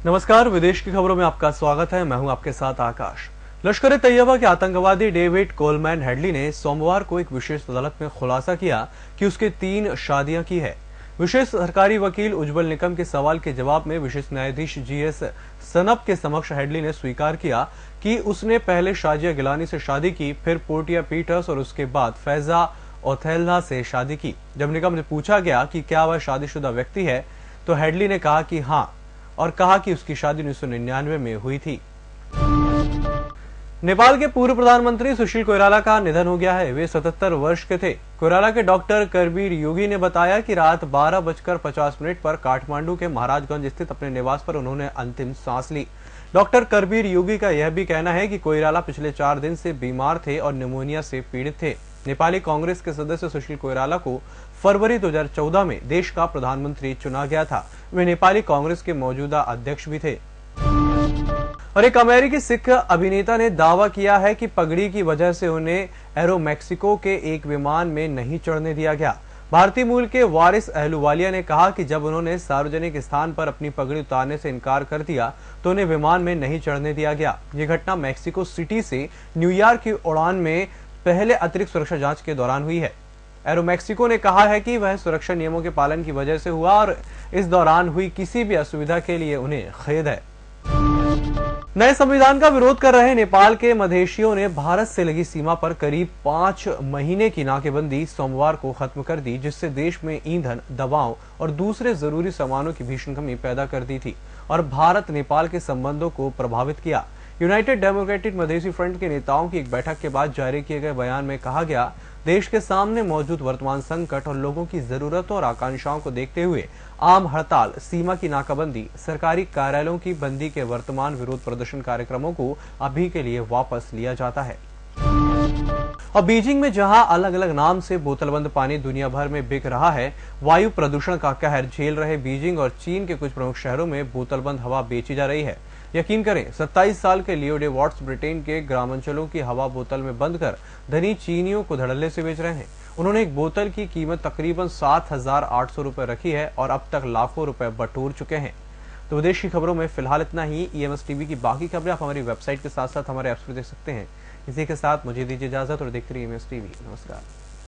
नमस्कार, विदेश की खबरों में आपका स्वागत है। मैं हूं आपके साथ आकाश। लश्कर तैयबा के आतंकवादी डेविड कोलमैन हेडली ने सोमवार को एक विशेष अदालत में खुलासा किया कि उसके 3 शादियां की है। विशेष सरकारी वकील उज्जवल निकम के सवाल के जवाब में विशेष न्यायाधीश जीएस सनप के समक्ष हेडली ने स्वीकार किया कि उसने पहले शाजिया गिलानी से शादी की, फिर पोर्टिया पीटर्स और उसके बाद फैजा ओथेल्ला से शादी की। जब निकम से पूछा गया कि क्या वह शादीशुदा व्यक्ति है, तो हेडली ने कहा कि हाँ, और कहा कि उसकी शादी 1999 में हुई थी। नेपाल के पूर्व प्रधानमंत्री सुशील कोइराला का निधन हो गया है। वे 77 वर्ष के थे। कोइराला के डॉक्टर करबीर योगी ने बताया कि रात 12:50 पर काठमांडू के महाराजगंज स्थित अपने निवास पर उन्होंने अंतिम सांस ली। डॉक्टर करबीर योगी का यह भी कहना है कि कोइराला पिछले 4 दिन से बीमार थे और निमोनिया से पीड़ित थे। नेपाली कांग्रेस के सदस्य सुशील कोइराला को फरवरी 2014 में देश का प्रधानमंत्री चुना गया था। वे नेपाली कांग्रेस के मौजूदा अध्यक्ष भी थे। और एक अमेरिकी सिख अभिनेता ने दावा किया है कि पगड़ी की वजह से उन्हें एरो मैक्सिको के एक विमान में नहीं चढ़ने दिया गया। भारतीय मूल के वारिस अहलुवालिया ने कहा कि जब उन्होंने सार्वजनिक स्थान पर अपनी पगड़ी उतारने से इनकार कर दिया तो उन्हें विमान में नहीं चढ़ने दिया गया। ये घटना मैक्सिको सिटी से न्यूयॉर्क की उड़ान में पहले अतिरिक्त सुरक्षा जांच के दौरान हुई है। एरो मैक्सिको ने कहा है कि वह सुरक्षा नियमों के पालन की वजह से हुआ और इस दौरान हुई किसी भी असुविधा के लिए उन्हें खेद है। नए संविधान का विरोध कर रहे नेपाल के मधेशियों ने भारत से लगी सीमा पर करीब 5 महीने की नाकेबंदी सोमवार को खत्म कर दी, जिससे देश में ईंधन, दवाओं और दूसरे जरूरी सामानों की भीषण कमी पैदा कर दी थी और भारत नेपाल के संबंधों को प्रभावित किया। यूनाइटेड डेमोक्रेटिक मधेसी फ्रंट के नेताओं की एक बैठक के बाद जारी किए गए बयान में कहा गया, देश के सामने मौजूद वर्तमान संकट और लोगों की जरूरतों और आकांक्षाओं को देखते हुए आम हड़ताल, सीमा की नाकाबंदी, सरकारी कार्यालयों की बंदी के वर्तमान विरोध प्रदर्शन कार्यक्रमों को अभी के लिए वापस लिया जाता है। और बीजिंग में जहां अलग अलग नाम से बोतलबंद पानी दुनिया भर में बिक रहा है, वायु प्रदूषण का कहर झेल रहे बीजिंग और चीन के कुछ प्रमुख शहरों में बोतलबंद हवा बेची जा रही है। यकीन करें, 27 साल के लियो डे वाट्स ब्रिटेन के ग्रामांचलों की हवा बोतल में बंद कर धनी चीनियों को धड़ल्ले से बेच रहे हैं। उन्होंने एक बोतल की कीमत तकरीबन 7,800 रुपए रखी है और अब तक लाखों रुपए बटोर चुके हैं। तो विदेश की खबरों में फिलहाल इतना ही। EMS टीवी की बाकी खबरें आप हमारी वेबसाइट के साथ साथ हमारे ऐप्स पर देख सकते हैं। इसी के साथ मुझे दीजिए इजाजत और देखते रहिए EMS टीवी। नमस्कार।